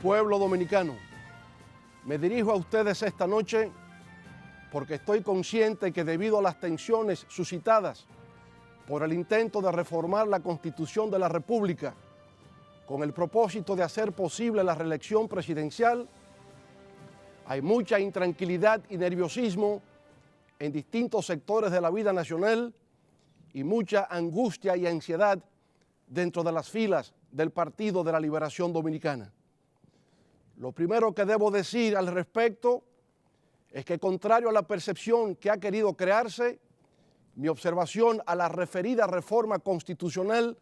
Pueblo dominicano, me dirijo a ustedes esta noche porque estoy consciente que debido a las tensiones suscitadas por el intento de reformar la Constitución de la República con el propósito de hacer posible la reelección presidencial, hay mucha intranquilidad y nerviosismo en distintos sectores de la vida nacional y mucha angustia y ansiedad dentro de las filas del Partido de la Liberación Dominicana. Lo primero que debo decir al respecto es que, contrario a la percepción que ha querido crearse, mi observación a la referida reforma constitucional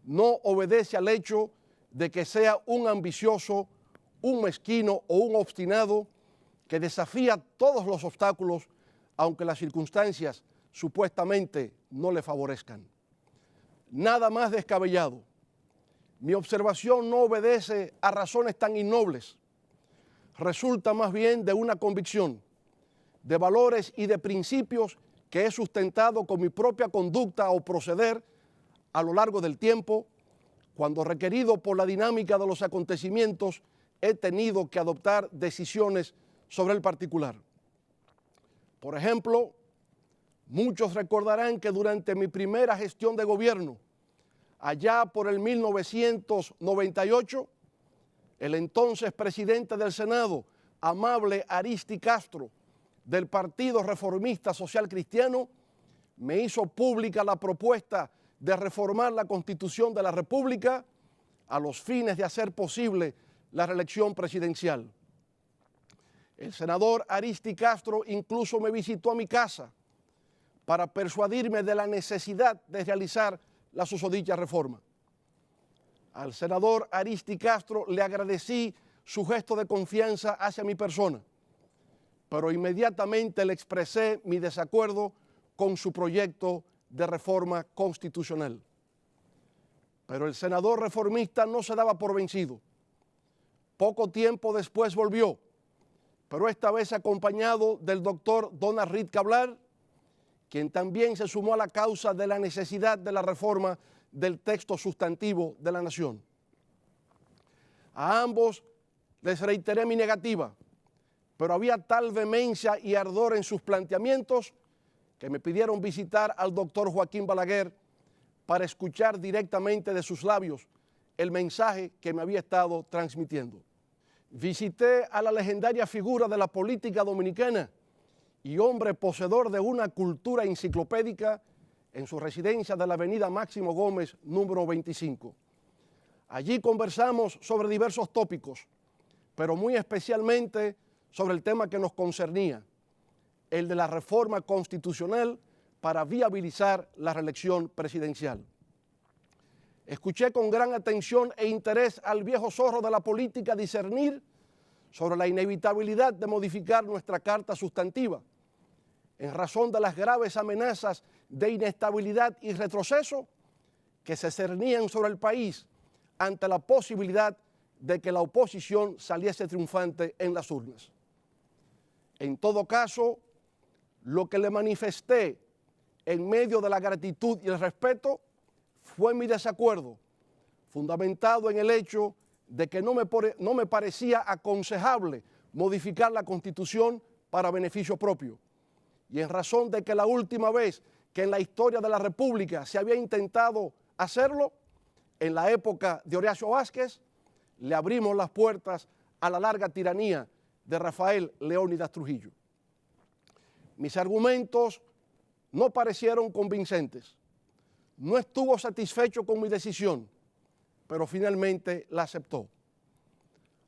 no obedece al hecho de que sea un ambicioso, un mezquino o un obstinado que desafía todos los obstáculos, aunque las circunstancias supuestamente no le favorezcan. Nada más descabellado. Mi observación no obedece a razones tan innobles. Resulta más bien de una convicción, de valores y de principios que he sustentado con mi propia conducta o proceder a lo largo del tiempo, cuando requerido por la dinámica de los acontecimientos he tenido que adoptar decisiones sobre el particular. Por ejemplo, muchos recordarán que durante mi primera gestión de gobierno, allá por el 1998, el entonces presidente del Senado, amable Aristi Castro, del Partido Reformista Social Cristiano, me hizo pública la propuesta de reformar la Constitución de la República a los fines de hacer posible la reelección presidencial. El senador Aristi Castro incluso me visitó a mi casa para persuadirme de la necesidad de realizar la susodicha reforma. Al senador Aristi Castro le agradecí su gesto de confianza hacia mi persona, pero inmediatamente le expresé mi desacuerdo con su proyecto de reforma constitucional. Pero el senador reformista no se daba por vencido. Poco tiempo después volvió, pero esta vez acompañado del doctor Donald Reed Cabral, quien también se sumó a la causa de la necesidad de la reforma del texto sustantivo de la nación. A ambos les reiteré mi negativa, pero había tal vehemencia y ardor en sus planteamientos que me pidieron visitar al doctor Joaquín Balaguer para escuchar directamente de sus labios el mensaje que me había estado transmitiendo. Visité a la legendaria figura de la política dominicana y hombre poseedor de una cultura enciclopédica en su residencia de la avenida Máximo Gómez, número 25. Allí conversamos sobre diversos tópicos, pero muy especialmente sobre el tema que nos concernía, el de la reforma constitucional para viabilizar la reelección presidencial. Escuché con gran atención e interés al viejo zorro de la política discernir sobre la inevitabilidad de modificar nuestra carta sustantiva en razón de las graves amenazas de inestabilidad y retroceso que se cernían sobre el país ante la posibilidad de que la oposición saliese triunfante en las urnas. En todo caso, lo que le manifesté en medio de la gratitud y el respeto fue mi desacuerdo, fundamentado en el hecho de que no me parecía aconsejable modificar la Constitución para beneficio propio, y en razón de que la última vez que en la historia de la República se había intentado hacerlo, en la época de Horacio Vázquez, le abrimos las puertas a la larga tiranía de Rafael Leónidas Trujillo. Mis argumentos no parecieron convincentes. No estuvo satisfecho con mi decisión, pero finalmente la aceptó.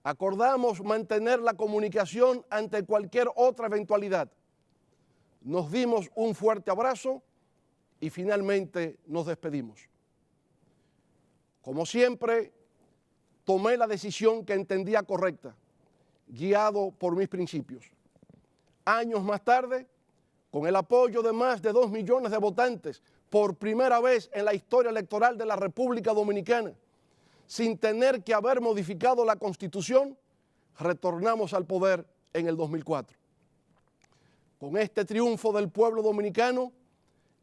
Acordamos mantener la comunicación ante cualquier otra eventualidad. Nos dimos un fuerte abrazo y finalmente nos despedimos. Como siempre, tomé la decisión que entendía correcta, guiado por mis principios. Años más tarde, con el apoyo de más de 2 millones de votantes, por primera vez en la historia electoral de la República Dominicana, sin tener que haber modificado la Constitución, retornamos al poder en el 2004. Con este triunfo del pueblo dominicano,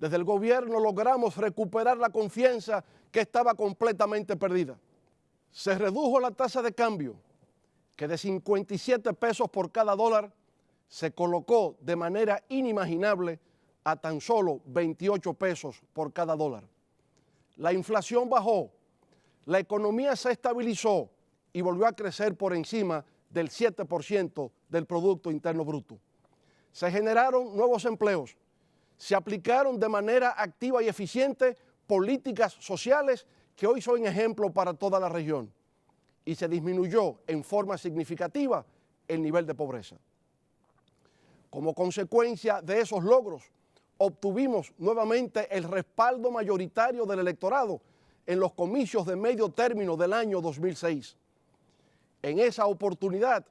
desde el gobierno logramos recuperar la confianza que estaba completamente perdida. Se redujo la tasa de cambio, que de 57 pesos por cada dólar se colocó de manera inimaginable a tan solo 28 pesos por cada dólar. La inflación bajó, la economía se estabilizó y volvió a crecer por encima del 7% del Producto Interno Bruto. Se generaron nuevos empleos, se aplicaron de manera activa y eficiente políticas sociales que hoy son ejemplo para toda la región y se disminuyó en forma significativa el nivel de pobreza. Como consecuencia de esos logros, obtuvimos nuevamente el respaldo mayoritario del electorado en los comicios de medio término del año 2006. En esa oportunidad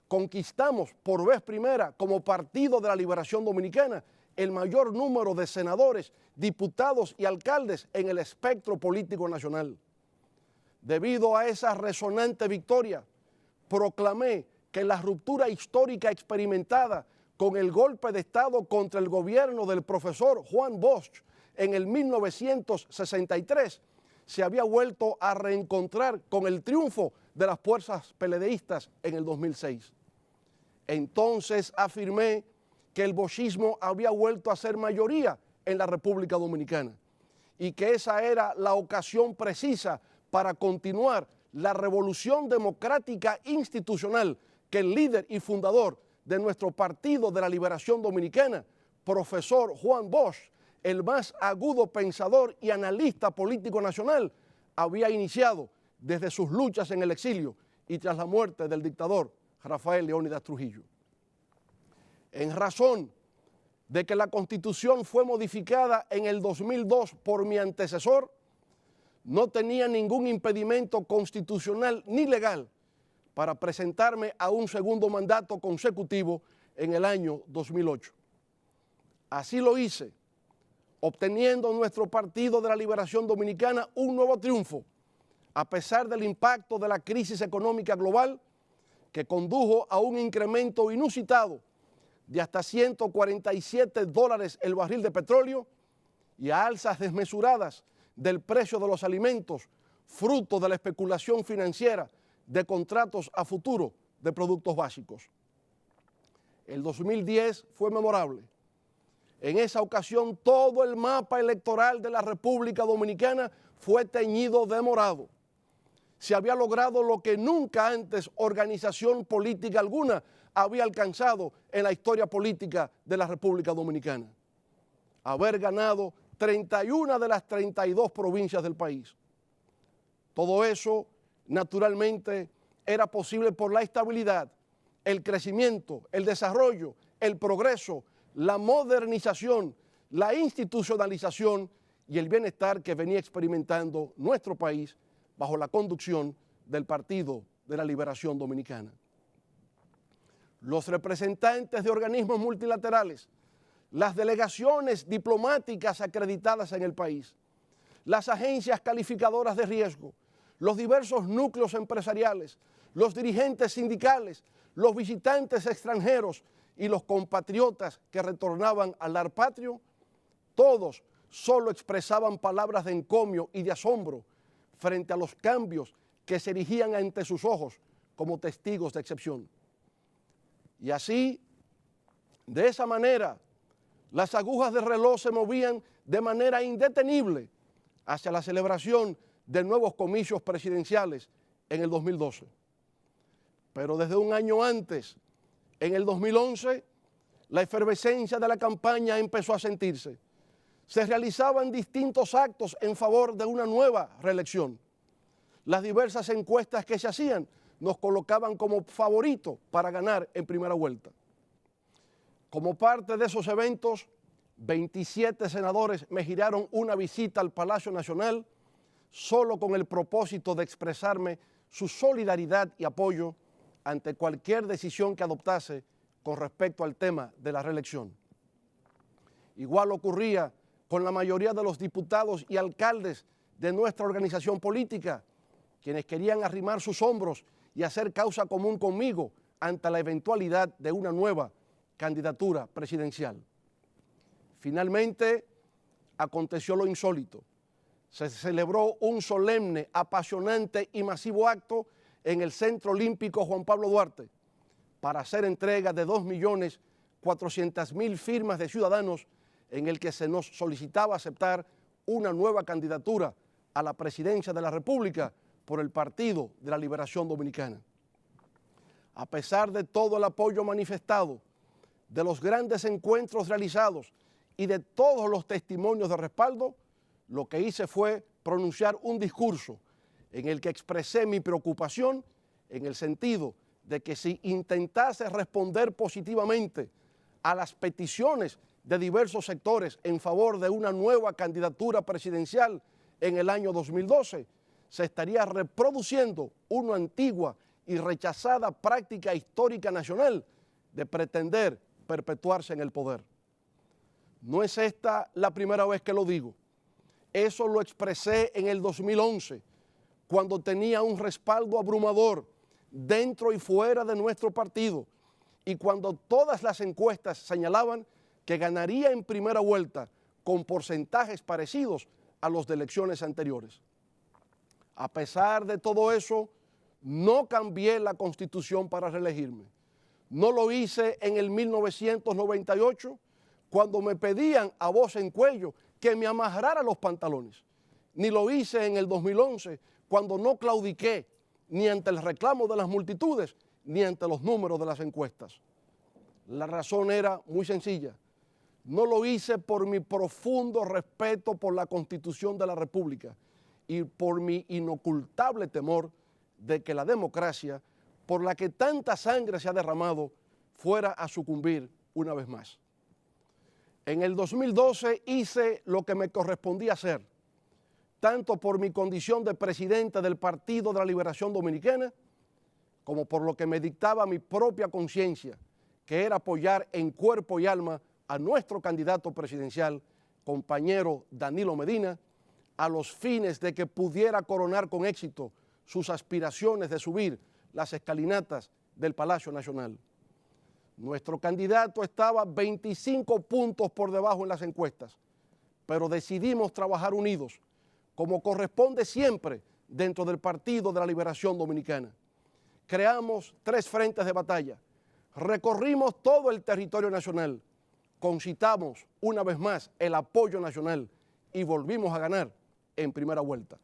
conquistamos por vez primera como Partido de la Liberación Dominicana el mayor número de senadores, diputados y alcaldes en el espectro político nacional. Debido a esa resonante victoria, proclamé que la ruptura histórica experimentada con el golpe de Estado contra el gobierno del profesor Juan Bosch en el 1963 se había vuelto a reencontrar con el triunfo de las fuerzas peledeístas en el 2006. Entonces afirmé que el boschismo había vuelto a ser mayoría en la República Dominicana y que esa era la ocasión precisa para continuar la revolución democrática institucional que el líder y fundador de nuestro Partido de la Liberación Dominicana, profesor Juan Bosch, el más agudo pensador y analista político nacional, había iniciado desde sus luchas en el exilio y tras la muerte del dictador Rafael Leónidas Trujillo. En razón de que la Constitución fue modificada en el 2002 por mi antecesor, no tenía ningún impedimento constitucional ni legal para presentarme a un segundo mandato consecutivo en el año 2008. Así lo hice, obteniendo nuestro Partido de la Liberación Dominicana un nuevo triunfo, a pesar del impacto de la crisis económica global que condujo a un incremento inusitado de hasta $147 el barril de petróleo y a alzas desmesuradas del precio de los alimentos, fruto de la especulación financiera de contratos a futuro de productos básicos. El 2010 fue memorable. En esa ocasión todo el mapa electoral de la República Dominicana fue teñido de morado. Se había logrado lo que nunca antes organización política alguna había alcanzado en la historia política de la República Dominicana. Haber ganado 31 de las 32 provincias del país. Todo eso, naturalmente, era posible por la estabilidad, el crecimiento, el desarrollo, el progreso, la modernización, la institucionalización y el bienestar que venía experimentando nuestro país bajo la conducción del Partido de la Liberación Dominicana. Los representantes de organismos multilaterales, las delegaciones diplomáticas acreditadas en el país, las agencias calificadoras de riesgo, los diversos núcleos empresariales, los dirigentes sindicales, los visitantes extranjeros y los compatriotas que retornaban al lar patrio, todos solo expresaban palabras de encomio y de asombro frente a los cambios que se erigían ante sus ojos como testigos de excepción. Y así, de esa manera, las agujas del reloj se movían de manera indetenible hacia la celebración de nuevos comicios presidenciales en el 2012. Pero desde un año antes, en el 2011, la efervescencia de la campaña empezó a sentirse. Se realizaban distintos actos en favor de una nueva reelección. Las diversas encuestas que se hacían nos colocaban como favoritos para ganar en primera vuelta. Como parte de esos eventos, 27 senadores me giraron una visita al Palacio Nacional solo con el propósito de expresarme su solidaridad y apoyo ante cualquier decisión que adoptase con respecto al tema de la reelección. Igual ocurría con la mayoría de los diputados y alcaldes de nuestra organización política, quienes querían arrimar sus hombros y hacer causa común conmigo ante la eventualidad de una nueva candidatura presidencial. Finalmente, aconteció lo insólito. Se celebró un solemne, apasionante y masivo acto en el Centro Olímpico Juan Pablo Duarte para hacer entrega de 2.400.000 firmas de ciudadanos en el que se nos solicitaba aceptar una nueva candidatura a la presidencia de la República por el Partido de la Liberación Dominicana. A pesar de todo el apoyo manifestado, de los grandes encuentros realizados y de todos los testimonios de respaldo, lo que hice fue pronunciar un discurso en el que expresé mi preocupación en el sentido de que si intentase responder positivamente a las peticiones de diversos sectores en favor de una nueva candidatura presidencial en el año 2012, se estaría reproduciendo una antigua y rechazada práctica histórica nacional de pretender perpetuarse en el poder. No es esta la primera vez que lo digo. Eso lo expresé en el 2011, cuando tenía un respaldo abrumador dentro y fuera de nuestro partido y cuando todas las encuestas señalaban que ganaría en primera vuelta con porcentajes parecidos a los de elecciones anteriores. A pesar de todo eso, no cambié la Constitución para reelegirme. No lo hice en el 1998, cuando me pedían a voz en cuello que me amarrara los pantalones. Ni lo hice en el 2011, cuando no claudiqué ni ante el reclamo de las multitudes, ni ante los números de las encuestas. La razón era muy sencilla. No lo hice por mi profundo respeto por la Constitución de la República y por mi inocultable temor de que la democracia, por la que tanta sangre se ha derramado, fuera a sucumbir una vez más. En el 2012 hice lo que me correspondía hacer, tanto por mi condición de presidente del Partido de la Liberación Dominicana, como por lo que me dictaba mi propia conciencia, que era apoyar en cuerpo y alma a nuestro candidato presidencial, compañero Danilo Medina, a los fines de que pudiera coronar con éxito sus aspiraciones de subir las escalinatas del Palacio Nacional. Nuestro candidato estaba 25 puntos por debajo en las encuestas, pero decidimos trabajar unidos, como corresponde siempre dentro del Partido de la Liberación Dominicana. Creamos 3 frentes de batalla, recorrimos todo el territorio nacional, concitamos una vez más el apoyo nacional y volvimos a ganar en primera vuelta.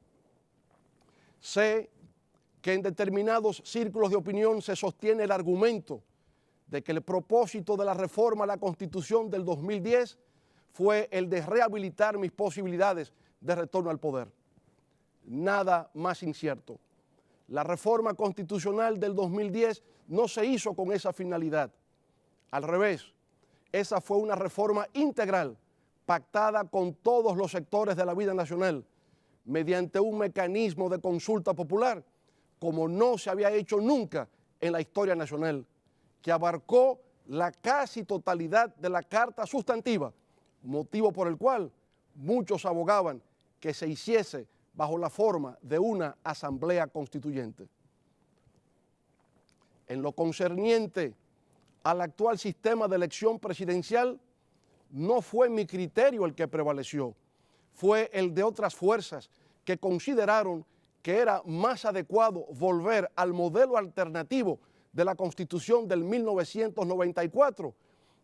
Sé que en determinados círculos de opinión se sostiene el argumento de que el propósito de la reforma a la Constitución del 2010 fue el de rehabilitar mis posibilidades de retorno al poder. Nada más incierto. La reforma constitucional del 2010 no se hizo con esa finalidad. Al revés, esa fue una reforma integral, pactada con todos los sectores de la vida nacional, mediante un mecanismo de consulta popular, como no se había hecho nunca en la historia nacional, que abarcó la casi totalidad de la Carta Sustantiva, motivo por el cual muchos abogaban que se hiciese bajo la forma de una asamblea constituyente. En lo concerniente al actual sistema de elección presidencial, no fue mi criterio el que prevaleció, fue el de otras fuerzas que consideraron que era más adecuado volver al modelo alternativo de la Constitución del 1994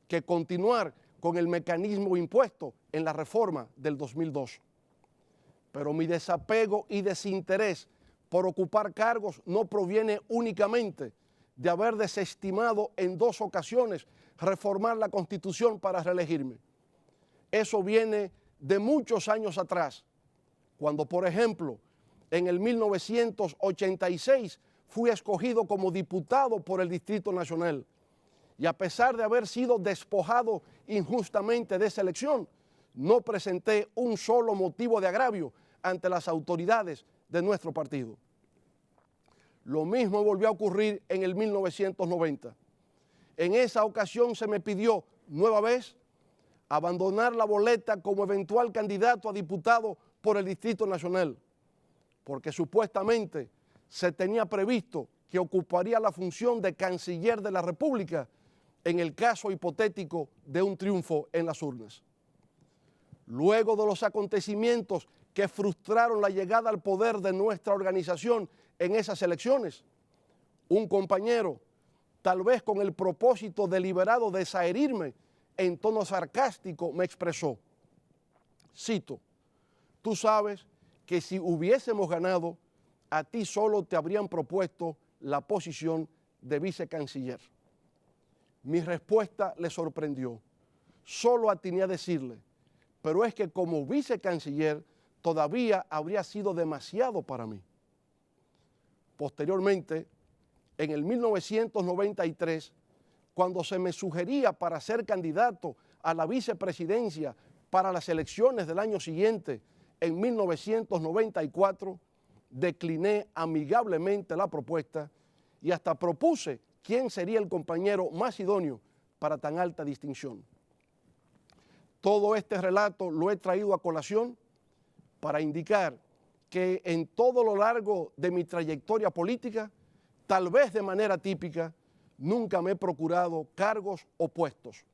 que continuar con el mecanismo impuesto en la reforma del 2002. Pero mi desapego y desinterés por ocupar cargos no proviene únicamente de haber desestimado en 2 ocasiones reformar la Constitución para reelegirme. Eso viene de muchos años atrás, cuando, por ejemplo, en el 1986 fui escogido como diputado por el Distrito Nacional y a pesar de haber sido despojado injustamente de esa elección, no presenté un solo motivo de agravio ante las autoridades de nuestro partido. Lo mismo volvió a ocurrir en el 1990. En esa ocasión se me pidió, nueva vez, abandonar la boleta como eventual candidato a diputado por el Distrito Nacional, porque supuestamente se tenía previsto que ocuparía la función de canciller de la República en el caso hipotético de un triunfo en las urnas. Luego de los acontecimientos que frustraron la llegada al poder de nuestra organización en esas elecciones, Un compañero, tal vez con el propósito deliberado de desherirme, en tono sarcástico me expresó, cito, tú sabes que si hubiésemos ganado, a ti solo te habrían propuesto la posición de vicecanciller. Mi respuesta le sorprendió. Solo atiné a decirle, pero es que como vicecanciller todavía habría sido demasiado para mí. Posteriormente, en el 1993, cuando se me sugería para ser candidato a la vicepresidencia para las elecciones del año siguiente, en 1994, decliné amigablemente la propuesta y hasta propuse quién sería el compañero más idóneo para tan alta distinción. Todo este relato lo he traído a colación para indicar que en todo lo largo de mi trayectoria política, tal vez de manera típica, nunca me he procurado cargos o puestos.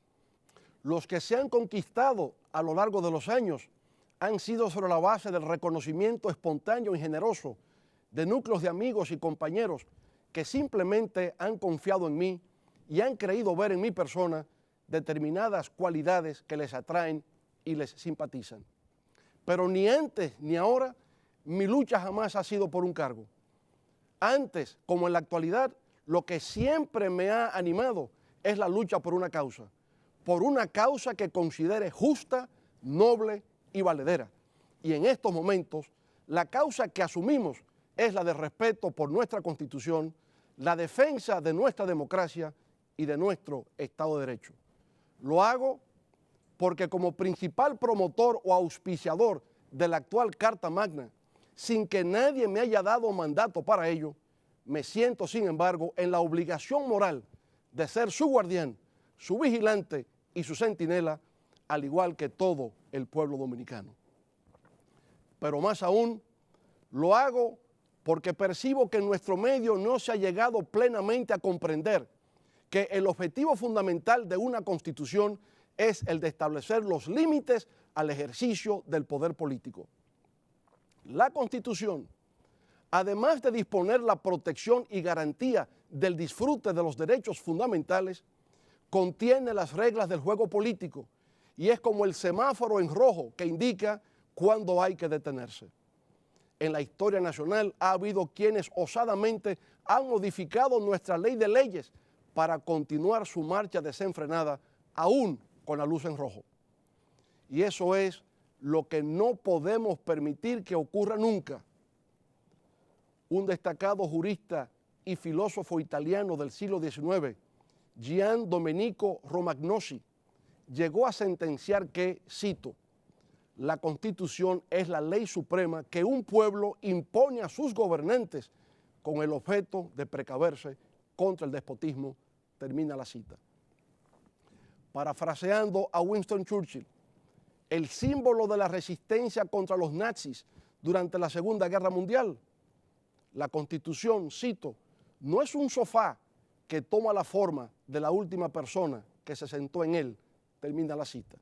Los que se han conquistado a lo largo de los años han sido sobre la base del reconocimiento espontáneo y generoso de núcleos de amigos y compañeros que simplemente han confiado en mí y han creído ver en mi persona determinadas cualidades que les atraen y les simpatizan. Pero ni antes ni ahora mi lucha jamás ha sido por un cargo. Antes, como en la actualidad, lo que siempre me ha animado es la lucha por una causa que considere justa, noble y valedera. Y en estos momentos, la causa que asumimos es la de respeto por nuestra Constitución, la defensa de nuestra democracia y de nuestro Estado de Derecho. Lo hago porque como principal promotor o auspiciador de la actual Carta Magna, sin que nadie me haya dado mandato para ello, me siento, sin embargo, en la obligación moral de ser su guardián, su vigilante y su centinela, al igual que todo el pueblo dominicano. Pero más aún, lo hago porque percibo que en nuestro medio no se ha llegado plenamente a comprender que el objetivo fundamental de una Constitución es el de establecer los límites al ejercicio del poder político. La Constitución, además de disponer la protección y garantía del disfrute de los derechos fundamentales, contiene las reglas del juego político y es como el semáforo en rojo que indica cuándo hay que detenerse. En la historia nacional ha habido quienes osadamente han modificado nuestra ley de leyes para continuar su marcha desenfrenada, aún con la luz en rojo. Y eso es lo que no podemos permitir que ocurra nunca. Un destacado jurista y filósofo italiano del siglo XIX, Gian Domenico Romagnosi, llegó a sentenciar que, cito, la Constitución es la ley suprema que un pueblo impone a sus gobernantes con el objeto de precaverse contra el despotismo, termina la cita. Parafraseando a Winston Churchill, el símbolo de la resistencia contra los nazis durante la Segunda Guerra Mundial, la Constitución, cito, no es un sofá que toma la forma de la última persona que se sentó en él, termina la cita.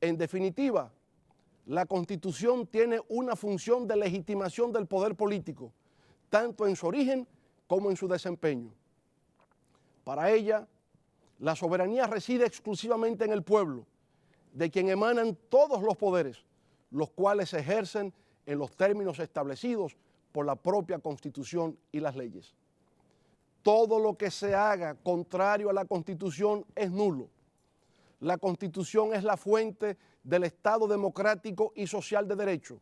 En definitiva, la Constitución tiene una función de legitimación del poder político, tanto en su origen como en su desempeño. Para ella, la soberanía reside exclusivamente en el pueblo, de quien emanan todos los poderes, los cuales se ejercen en los términos establecidos por la propia Constitución y las leyes. Todo lo que se haga contrario a la Constitución es nulo. La Constitución es la fuente del Estado democrático y social de derecho.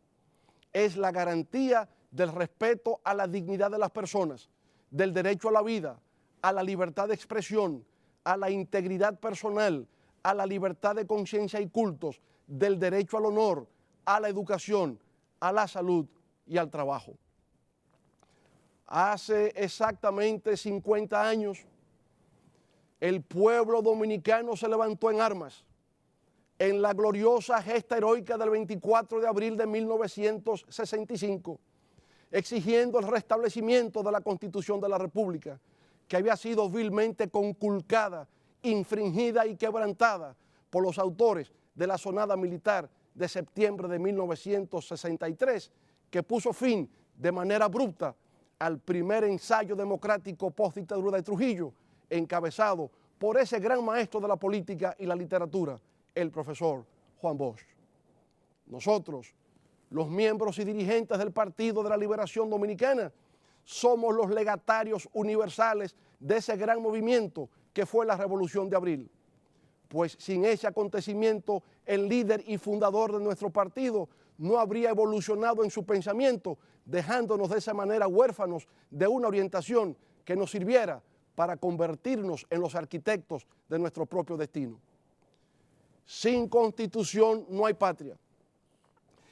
Es la garantía del respeto a la dignidad de las personas, del derecho a la vida, a la libertad de expresión, a la integridad personal, a la libertad de conciencia y cultos, del derecho al honor, a la educación, a la salud y al trabajo. Hace exactamente 50 años, el pueblo dominicano se levantó en armas en la gloriosa gesta heroica del 24 de abril de 1965, exigiendo el restablecimiento de la Constitución de la República, que había sido vilmente conculcada, infringida y quebrantada por los autores de la sonada militar de septiembre de 1963, que puso fin de manera abrupta al primer ensayo democrático post-dictadura de Trujillo, encabezado por ese gran maestro de la política y la literatura, el profesor Juan Bosch. Nosotros, los miembros y dirigentes del Partido de la Liberación Dominicana, somos los legatarios universales de ese gran movimiento que fue la Revolución de Abril. Pues sin ese acontecimiento, el líder y fundador de nuestro partido no habría evolucionado en su pensamiento, dejándonos de esa manera huérfanos de una orientación que nos sirviera para convertirnos en los arquitectos de nuestro propio destino. Sin constitución no hay patria.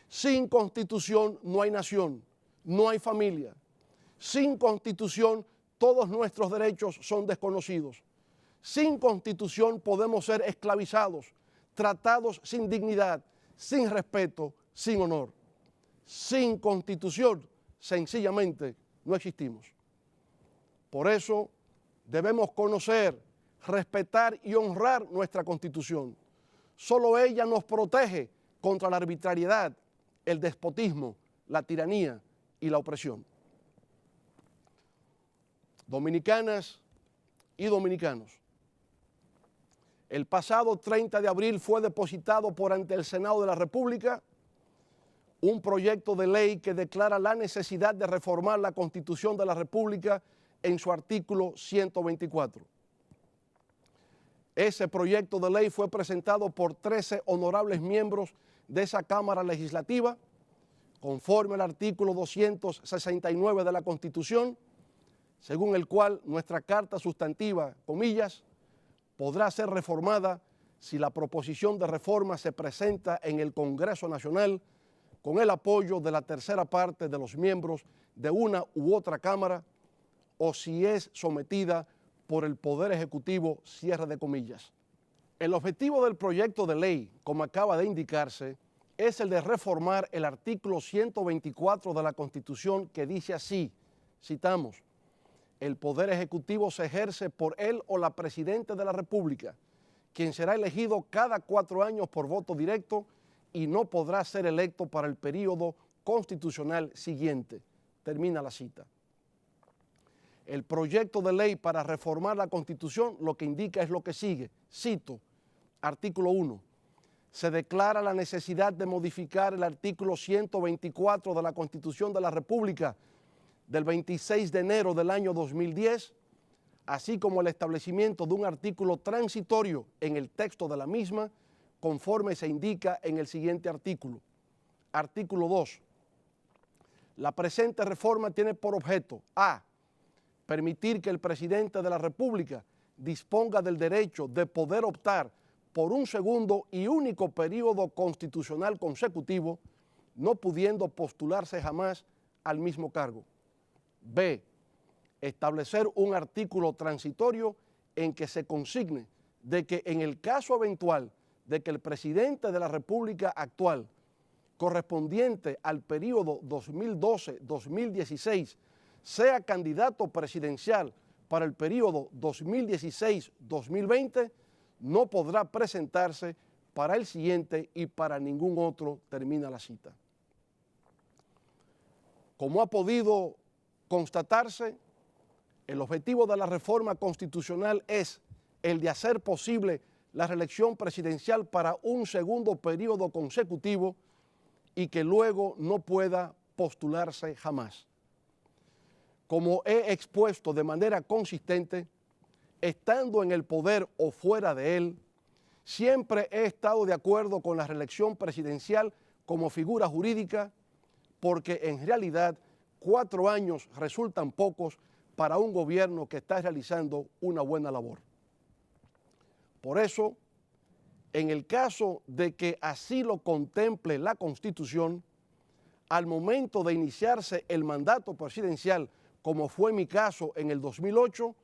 Sin constitución no hay nación, no hay familia. Sin constitución todos nuestros derechos son desconocidos. Sin constitución podemos ser esclavizados, tratados sin dignidad, sin respeto, sin honor. Sin constitución, sencillamente, no existimos. Por eso debemos conocer, respetar y honrar nuestra constitución. Solo ella nos protege contra la arbitrariedad, el despotismo, la tiranía y la opresión. Dominicanas y dominicanos, el pasado 30 de abril fue depositado por ante el Senado de la República un proyecto de ley que declara la necesidad de reformar la Constitución de la República en su artículo 124. Ese proyecto de ley fue presentado por 13 honorables miembros de esa Cámara Legislativa, conforme al artículo 269 de la Constitución, según el cual nuestra Carta Sustantiva, comillas, podrá ser reformada si la proposición de reforma se presenta en el Congreso Nacional con el apoyo de la tercera parte de los miembros de una u otra Cámara o si es sometida por el Poder Ejecutivo, cierre de comillas. El objetivo del proyecto de ley, como acaba de indicarse, es el de reformar el artículo 124 de la Constitución que dice así, citamos, el Poder Ejecutivo se ejerce por él o la Presidenta de la República, quien será elegido cada 4 años por voto directo y no podrá ser electo para el período constitucional siguiente. Termina la cita. El proyecto de ley para reformar la Constitución lo que indica es lo que sigue. Cito, artículo 1. Se declara la necesidad de modificar el artículo 124 de la Constitución de la República del 26 de enero del año 2010, así como el establecimiento de un artículo transitorio en el texto de la misma, conforme se indica en el siguiente artículo. Artículo 2. La presente reforma tiene por objeto a. Permitir que el presidente de la República disponga del derecho de poder optar por un segundo y único periodo constitucional consecutivo, no pudiendo postularse jamás al mismo cargo. B. Establecer un artículo transitorio en que se consigne de que en el caso eventual de que el presidente de la República actual, correspondiente al periodo 2012-2016, sea candidato presidencial para el periodo 2016-2020, no podrá presentarse para el siguiente y para ningún otro, termina la cita. Como ha podido constatarse, el objetivo de la reforma constitucional es el de hacer posible la reelección presidencial para un segundo periodo consecutivo y que luego no pueda postularse jamás. Como he expuesto de manera consistente, estando en el poder o fuera de él, siempre he estado de acuerdo con la reelección presidencial como figura jurídica, porque en realidad 4 años resultan pocos para un gobierno que está realizando una buena labor. Por eso, en el caso de que así lo contemple la Constitución, al momento de iniciarse el mandato presidencial, como fue mi caso en el 2008,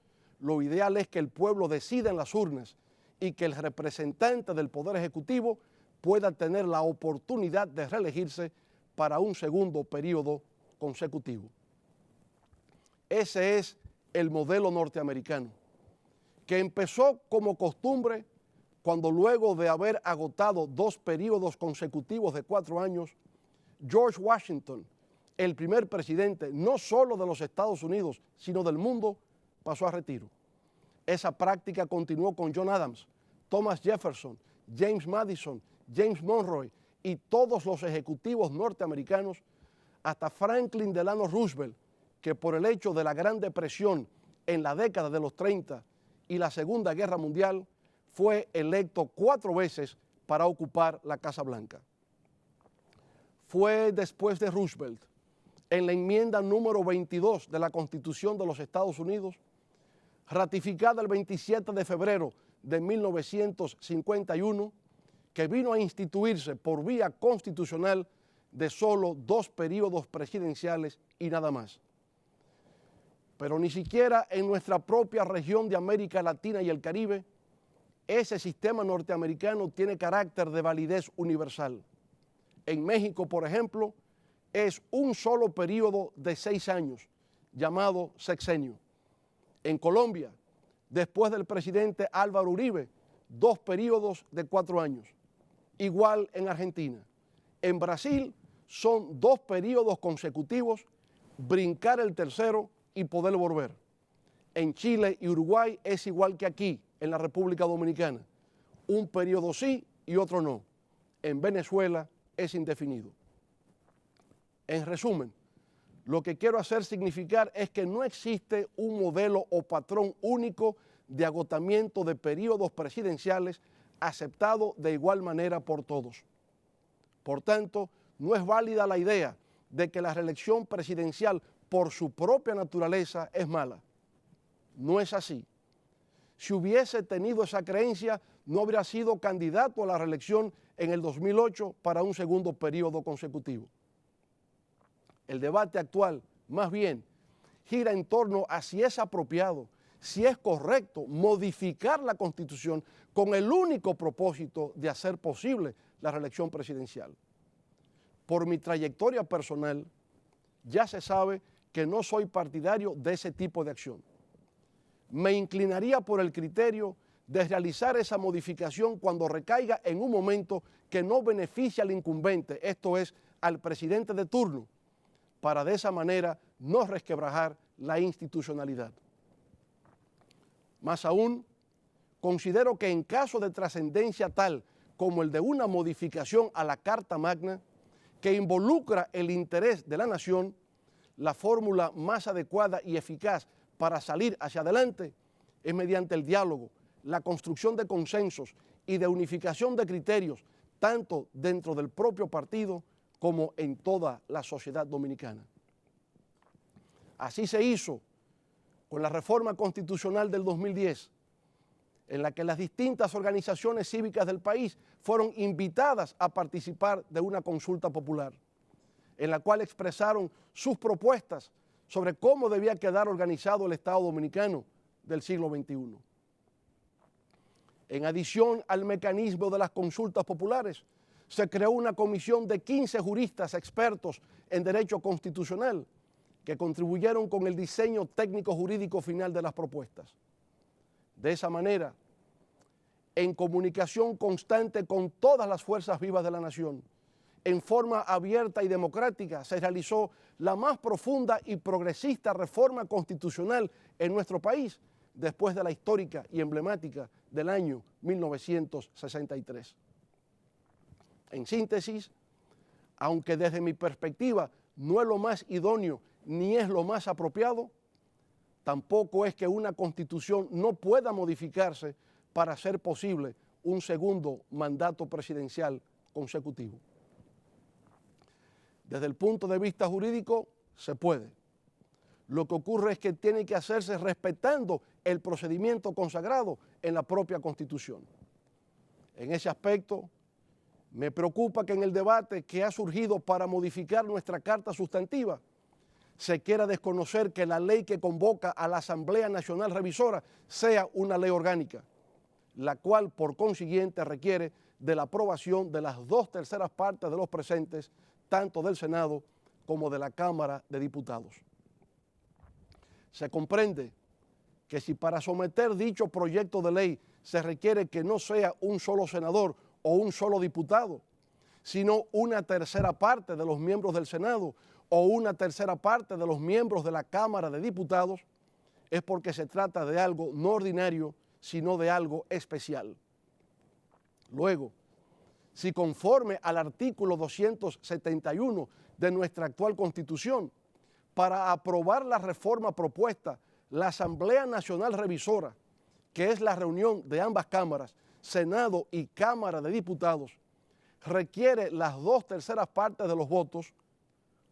lo ideal es que el pueblo decida en las urnas y que el representante del Poder Ejecutivo pueda tener la oportunidad de reelegirse para un segundo periodo consecutivo. Ese es el modelo norteamericano, que empezó como costumbre cuando luego de haber agotado 2 periodos consecutivos de 4 años, George Washington el primer presidente no solo de los Estados Unidos, sino del mundo, pasó a retiro. Esa práctica continuó con John Adams, Thomas Jefferson, James Madison, James Monroe y todos los ejecutivos norteamericanos, hasta Franklin Delano Roosevelt, que por el hecho de la Gran Depresión en la década de los 30 y la Segunda Guerra Mundial, fue electo 4 veces para ocupar la Casa Blanca. Fue después de Roosevelt, en la enmienda número 22 de la Constitución de los Estados Unidos, ratificada el 27 de febrero de 1951, que vino a instituirse por vía constitucional de solo 2 períodos presidenciales y nada más. Pero ni siquiera en nuestra propia región de América Latina y el Caribe, ese sistema norteamericano tiene carácter de validez universal. En México, por ejemplo, es un solo periodo de 6 años, llamado sexenio. En Colombia, después del presidente Álvaro Uribe, 2 períodos de 4 años. Igual en Argentina. En Brasil son 2 períodos consecutivos, brincar el tercero y poder volver. En Chile y Uruguay es igual que aquí, en la República Dominicana. Un periodo sí y otro no. En Venezuela es indefinido. En resumen, lo que quiero hacer significar es que no existe un modelo o patrón único de agotamiento de periodos presidenciales aceptado de igual manera por todos. Por tanto, no es válida la idea de que la reelección presidencial por su propia naturaleza es mala. No es así. Si hubiese tenido esa creencia, no habría sido candidato a la reelección en el 2008 para un segundo periodo consecutivo. El debate actual, más bien, gira en torno a si es apropiado, si es correcto modificar la Constitución con el único propósito de hacer posible la reelección presidencial. Por mi trayectoria personal, ya se sabe que no soy partidario de ese tipo de acción. Me inclinaría por el criterio de realizar esa modificación cuando recaiga en un momento que no beneficie al incumbente, esto es, al presidente de turno, para de esa manera no resquebrajar la institucionalidad. Más aún, considero que en caso de trascendencia tal como el de una modificación a la Carta Magna que involucra el interés de la nación, la fórmula más adecuada y eficaz para salir hacia adelante es mediante el diálogo, la construcción de consensos y de unificación de criterios, tanto dentro del propio partido como en toda la sociedad dominicana. Así se hizo con la reforma constitucional del 2010, en la que las distintas organizaciones cívicas del país fueron invitadas a participar de una consulta popular, en la cual expresaron sus propuestas sobre cómo debía quedar organizado el Estado dominicano del siglo XXI. En adición al mecanismo de las consultas populares, se creó una comisión de 15 juristas expertos en derecho constitucional que contribuyeron con el diseño técnico jurídico final de las propuestas. De esa manera, en comunicación constante con todas las fuerzas vivas de la nación, en forma abierta y democrática, se realizó la más profunda y progresista reforma constitucional en nuestro país después de la histórica y emblemática del año 1963. En síntesis, aunque desde mi perspectiva no es lo más idóneo ni es lo más apropiado, tampoco es que una constitución no pueda modificarse para hacer posible un segundo mandato presidencial consecutivo. Desde el punto de vista jurídico, se puede. Lo que ocurre es que tiene que hacerse respetando el procedimiento consagrado en la propia Constitución. En ese aspecto, me preocupa que en el debate que ha surgido para modificar nuestra Carta Sustantiva, se quiera desconocer que la ley que convoca a la Asamblea Nacional Revisora sea una ley orgánica, la cual por consiguiente requiere de la aprobación de las 2/3 partes de los presentes, tanto del Senado como de la Cámara de Diputados. Se comprende que si para someter dicho proyecto de ley se requiere que no sea un solo senador o un solo diputado, sino una 1/3 parte de los miembros del Senado o una tercera parte de los miembros de la Cámara de Diputados, es porque se trata de algo no ordinario, sino de algo especial. Luego, si conforme al artículo 271 de nuestra actual Constitución, para aprobar la reforma propuesta, la Asamblea Nacional Revisora, que es la reunión de ambas cámaras, Senado y Cámara de Diputados, requiere las 2/3 partes de los votos,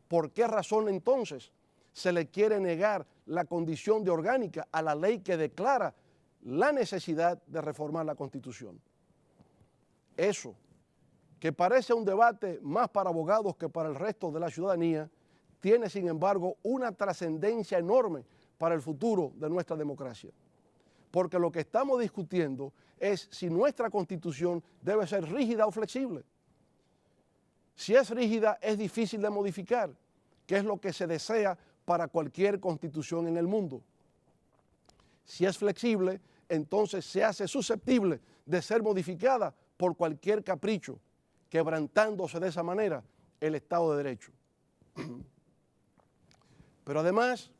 ¿por qué razón entonces se le quiere negar la condición de orgánica a la ley que declara la necesidad de reformar la Constitución? Eso, que parece un debate más para abogados que para el resto de la ciudadanía, tiene sin embargo una trascendencia enorme para el futuro de nuestra democracia. Porque lo que estamos discutiendo es si nuestra Constitución debe ser rígida o flexible. Si es rígida, es difícil de modificar, que es lo que se desea para cualquier constitución en el mundo. Si es flexible, entonces se hace susceptible de ser modificada por cualquier capricho, quebrantándose de esa manera el Estado de Derecho. Pero además,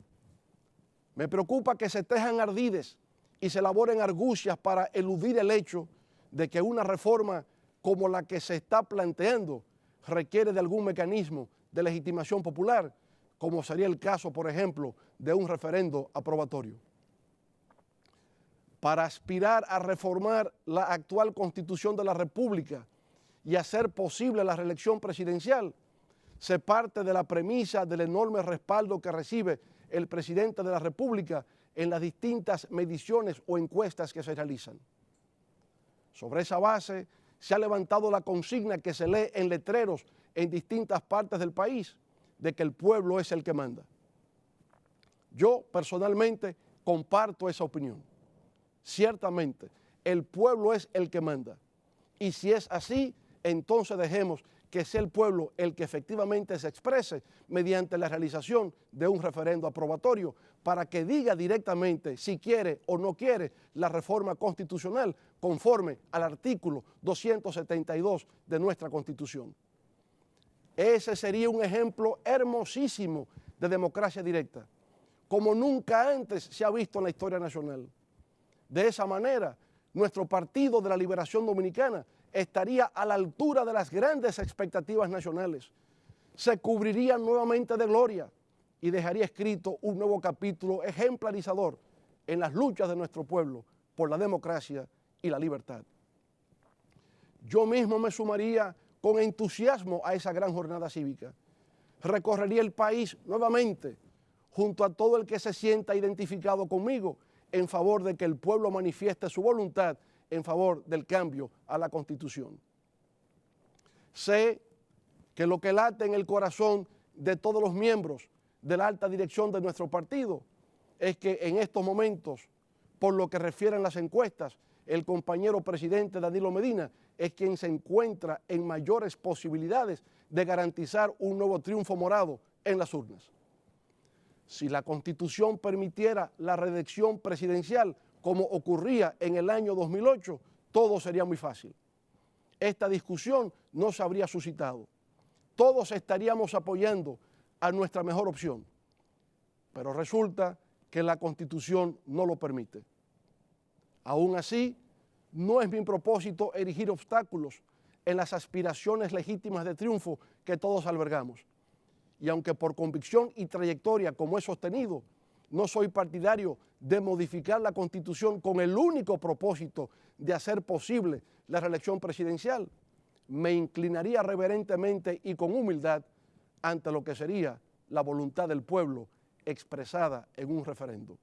me preocupa que se tejan ardides y se elaboren argucias para eludir el hecho de que una reforma como la que se está planteando requiere de algún mecanismo de legitimación popular, como sería el caso, por ejemplo, de un referendo aprobatorio. Para aspirar a reformar la actual Constitución de la República y hacer posible la reelección presidencial, se parte de la premisa del enorme respaldo que recibe el presidente de la República en las distintas mediciones o encuestas que se realizan. Sobre esa base, se ha levantado la consigna que se lee en letreros en distintas partes del país, de que el pueblo es el que manda. Yo personalmente comparto esa opinión. Ciertamente, el pueblo es el que manda. Y si es así, entonces dejemos que sea el pueblo el que efectivamente se exprese mediante la realización de un referendo aprobatorio para que diga directamente si quiere o no quiere la reforma constitucional conforme al artículo 272 de nuestra Constitución. Ese sería un ejemplo hermosísimo de democracia directa, como nunca antes se ha visto en la historia nacional. De esa manera, nuestro Partido de la Liberación Dominicana estaría a la altura de las grandes expectativas nacionales, se cubriría nuevamente de gloria y dejaría escrito un nuevo capítulo ejemplarizador en las luchas de nuestro pueblo por la democracia y la libertad. Yo mismo me sumaría con entusiasmo a esa gran jornada cívica. Recorrería el país nuevamente junto a todo el que se sienta identificado conmigo en favor de que el pueblo manifieste su voluntad en favor del cambio a la Constitución. Sé que lo que late en el corazón de todos los miembros de la alta dirección de nuestro partido es que en estos momentos, por lo que refieren las encuestas, el compañero presidente Danilo Medina es quien se encuentra en mayores posibilidades de garantizar un nuevo triunfo morado en las urnas. Si la Constitución permitiera la reelección presidencial, como ocurría en el año 2008, todo sería muy fácil. Esta discusión no se habría suscitado. Todos estaríamos apoyando a nuestra mejor opción, pero resulta que la Constitución no lo permite. Aún así, no es mi propósito erigir obstáculos en las aspiraciones legítimas de triunfo que todos albergamos. Y aunque por convicción y trayectoria, como he sostenido, no soy partidario de modificar la Constitución con el único propósito de hacer posible la reelección presidencial, me inclinaría reverentemente y con humildad ante lo que sería la voluntad del pueblo expresada en un referendo.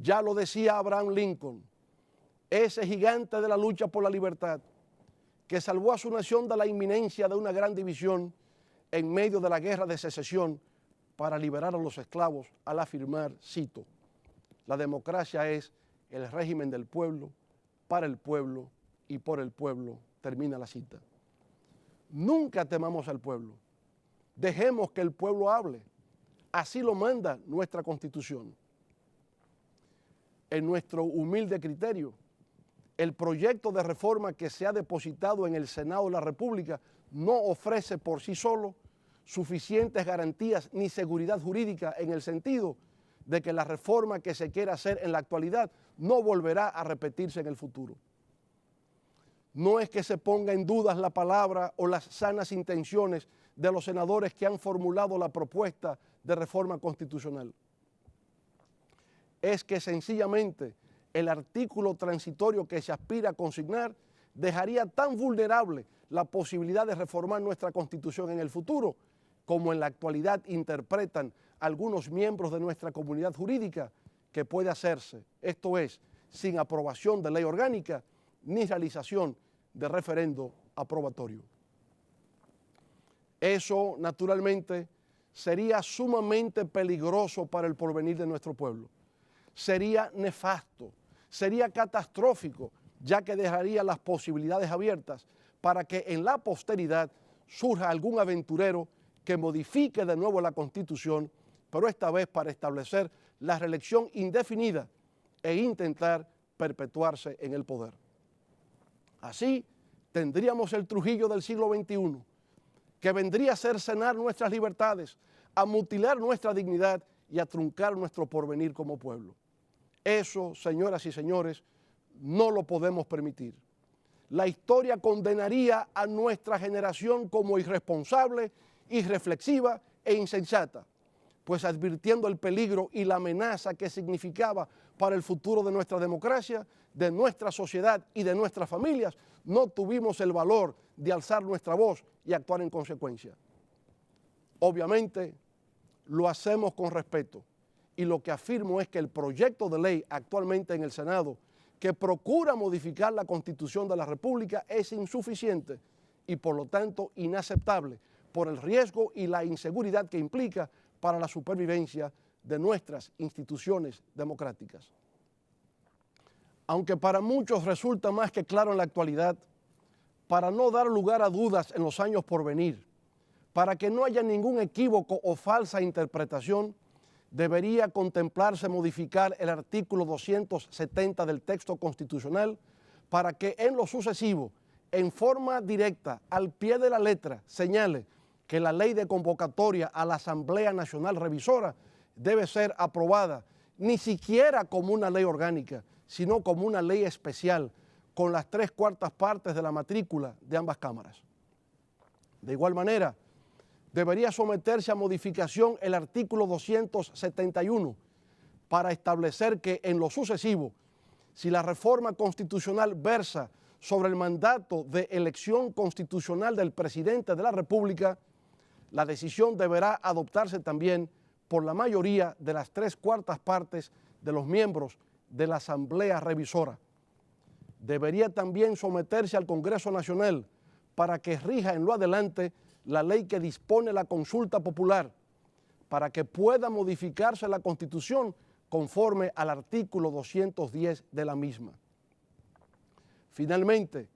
Ya lo decía Abraham Lincoln, ese gigante de la lucha por la libertad, que salvó a su nación de la inminencia de una gran división en medio de la guerra de secesión para liberar a los esclavos al afirmar, cito, la democracia es el régimen del pueblo, para el pueblo y por el pueblo, termina la cita. Nunca temamos al pueblo, dejemos que el pueblo hable, así lo manda nuestra Constitución. En nuestro humilde criterio, el proyecto de reforma que se ha depositado en el Senado de la República no ofrece por sí solo suficientes garantías ni seguridad jurídica en el sentido de que la reforma que se quiera hacer en la actualidad no volverá a repetirse en el futuro. No es que se ponga en duda la palabra o las sanas intenciones de los senadores que han formulado la propuesta de reforma constitucional. Es que sencillamente el artículo transitorio que se aspira a consignar dejaría tan vulnerable la posibilidad de reformar nuestra Constitución en el futuro, como en la actualidad interpretan algunos miembros de nuestra comunidad jurídica, que puede hacerse, esto es, sin aprobación de ley orgánica ni realización de referendo aprobatorio. Eso, naturalmente, sería sumamente peligroso para el porvenir de nuestro pueblo. Sería nefasto, sería catastrófico, ya que dejaría las posibilidades abiertas para que en la posteridad surja algún aventurero que modifique de nuevo la Constitución, pero esta vez para establecer la reelección indefinida e intentar perpetuarse en el poder. Así tendríamos el Trujillo del siglo XXI, que vendría a cercenar nuestras libertades, a mutilar nuestra dignidad y a truncar nuestro porvenir como pueblo. Eso, señoras y señores, no lo podemos permitir. La historia condenaría a nuestra generación como irresponsable, irreflexiva e insensata, pues advirtiendo el peligro y la amenaza que significaba para el futuro de nuestra democracia, de nuestra sociedad y de nuestras familias, no tuvimos el valor de alzar nuestra voz y actuar en consecuencia. Obviamente, lo hacemos con respeto y lo que afirmo es que el proyecto de ley actualmente en el Senado que procura modificar la Constitución de la República es insuficiente y por lo tanto inaceptable por el riesgo y la inseguridad que implica para la supervivencia de nuestras instituciones democráticas. Aunque para muchos resulta más que claro en la actualidad, para no dar lugar a dudas en los años por venir, para que no haya ningún equívoco o falsa interpretación, debería contemplarse modificar el artículo 270 del texto constitucional para que en lo sucesivo, en forma directa, al pie de la letra, señale que la ley de convocatoria a la Asamblea Nacional Revisora debe ser aprobada ni siquiera como una ley orgánica, sino como una ley especial, con las 3/4 partes de la matrícula de ambas cámaras. De igual manera, debería someterse a modificación el artículo 271 para establecer que en lo sucesivo, si la reforma constitucional versa sobre el mandato de elección constitucional del presidente de la República, la decisión deberá adoptarse también por la mayoría de las 3/4 partes de los miembros de la Asamblea Revisora. Debería también someterse al Congreso Nacional para que rija en lo adelante la ley que dispone la consulta popular, para que pueda modificarse la Constitución conforme al artículo 210 de la misma. Finalmente,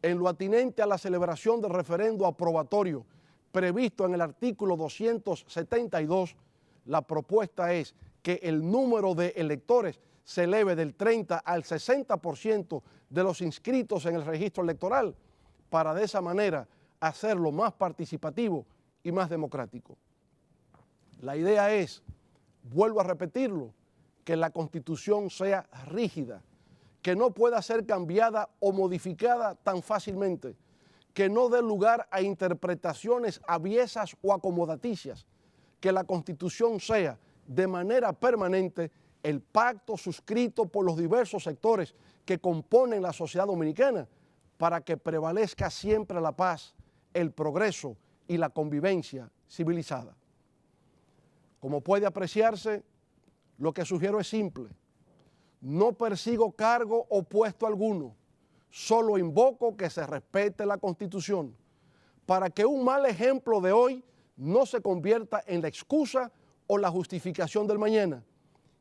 en lo atinente a la celebración del referendo aprobatorio previsto en el artículo 272, la propuesta es que el número de electores se eleve del 30 al 60% de los inscritos en el registro electoral, para de esa manera hacerlo más participativo y más democrático. La idea es, vuelvo a repetirlo, que la Constitución sea rígida, que no pueda ser cambiada o modificada tan fácilmente, que no dé lugar a interpretaciones aviesas o acomodaticias, que la Constitución sea de manera permanente el pacto suscrito por los diversos sectores que componen la sociedad dominicana para que prevalezca siempre la paz, el progreso y la convivencia civilizada. Como puede apreciarse, lo que sugiero es simple. No persigo cargo o puesto alguno, solo invoco que se respete la Constitución para que un mal ejemplo de hoy no se convierta en la excusa o la justificación del mañana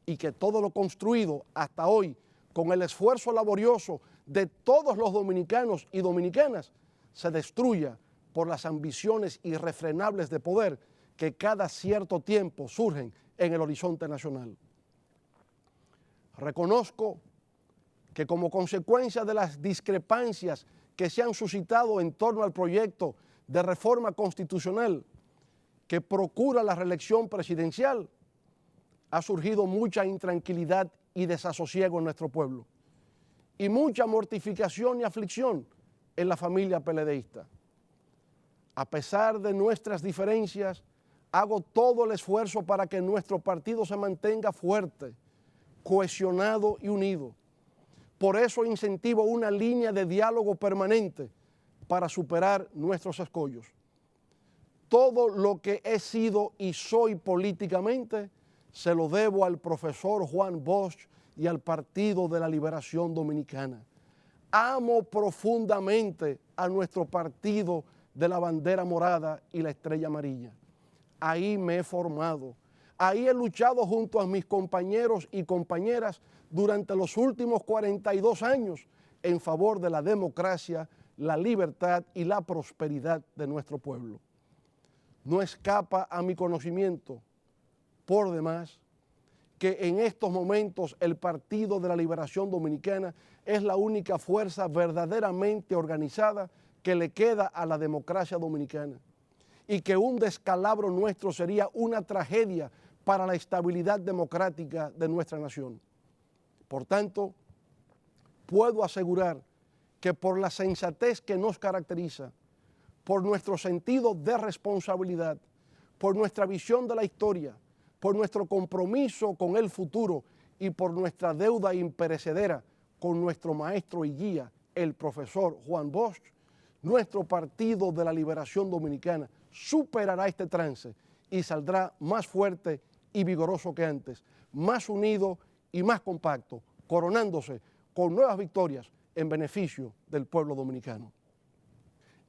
y que todo lo construido hasta hoy con el esfuerzo laborioso de todos los dominicanos y dominicanas se destruya por las ambiciones irrefrenables de poder que cada cierto tiempo surgen en el horizonte nacional. Reconozco que como consecuencia de las discrepancias que se han suscitado en torno al proyecto de reforma constitucional que procura la reelección presidencial, ha surgido mucha intranquilidad y desasosiego en nuestro pueblo y mucha mortificación y aflicción en la familia PLDista. A pesar de nuestras diferencias, hago todo el esfuerzo para que nuestro partido se mantenga fuerte, cohesionado y unido. Por eso incentivo una línea de diálogo permanente para superar nuestros escollos. Todo lo que he sido y soy políticamente se lo debo al profesor Juan Bosch y al Partido de la Liberación Dominicana. Amo profundamente a nuestro partido de la bandera morada y la estrella amarilla. Ahí me he formado, ahí he luchado junto a mis compañeros y compañeras durante los últimos 42 años en favor de la democracia, la libertad y la prosperidad de nuestro pueblo. No escapa a mi conocimiento, por demás, que en estos momentos el Partido de la Liberación Dominicana es la única fuerza verdaderamente organizada que le queda a la democracia dominicana y que un descalabro nuestro sería una tragedia para la estabilidad democrática de nuestra nación. Por tanto, puedo asegurar que por la sensatez que nos caracteriza, por nuestro sentido de responsabilidad, por nuestra visión de la historia, por nuestro compromiso con el futuro y por nuestra deuda imperecedera con nuestro maestro y guía, el profesor Juan Bosch, nuestro Partido de la Liberación Dominicana superará este trance y saldrá más fuerte y vigoroso que antes, más unido y más compacto, coronándose con nuevas victorias en beneficio del pueblo dominicano.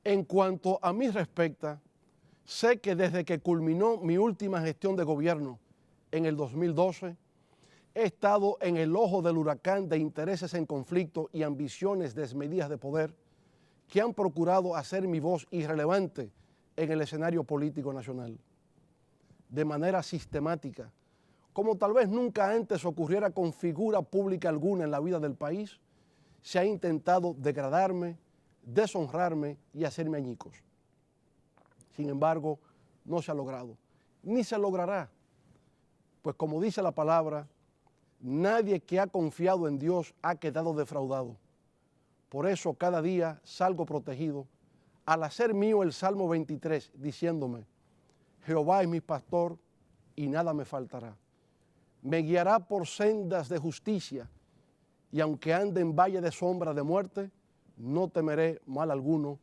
En cuanto a mí respecta, sé que desde que culminó mi última gestión de gobierno en el 2012, he estado en el ojo del huracán de intereses en conflicto y ambiciones desmedidas de poder que han procurado hacer mi voz irrelevante en el escenario político nacional. De manera sistemática, como tal vez nunca antes ocurriera con figura pública alguna en la vida del país, se ha intentado degradarme, deshonrarme y hacerme añicos. Sin embargo, no se ha logrado, ni se logrará, pues como dice la palabra, nadie que ha confiado en Dios ha quedado defraudado. Por eso cada día salgo protegido al hacer mío el Salmo 23, diciéndome, Jehová es mi pastor y nada me faltará. Me guiará por sendas de justicia y aunque ande en valle de sombra de muerte, no temeré mal alguno,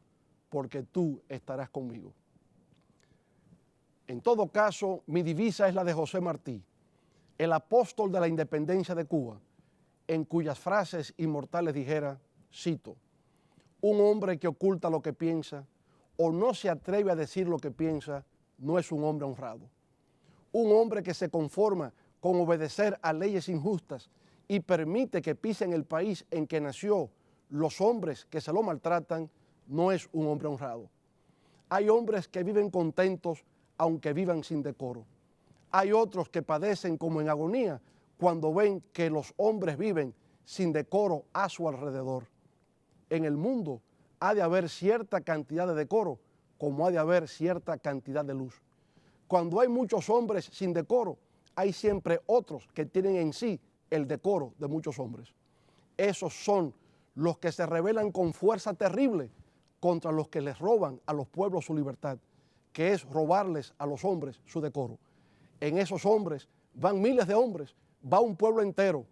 porque tú estarás conmigo. En todo caso, mi divisa es la de José Martí, el apóstol de la independencia de Cuba, en cuyas frases inmortales dijera, cito, un hombre que oculta lo que piensa o no se atreve a decir lo que piensa, no es un hombre honrado. Un hombre que se conforma con obedecer a leyes injustas y permite que pisen el país en que nació los hombres que se lo maltratan, no es un hombre honrado. Hay hombres que viven contentos aunque vivan sin decoro. Hay otros que padecen como en agonía cuando ven que los hombres viven sin decoro a su alrededor. En el mundo ha de haber cierta cantidad de decoro, como ha de haber cierta cantidad de luz. Cuando hay muchos hombres sin decoro, hay siempre otros que tienen en sí el decoro de muchos hombres. Esos son los que se rebelan con fuerza terrible contra los que les roban a los pueblos su libertad, que es robarles a los hombres su decoro. En esos hombres van miles de hombres, va un pueblo entero,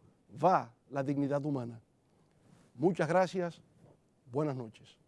va la dignidad humana. Muchas gracias, buenas noches.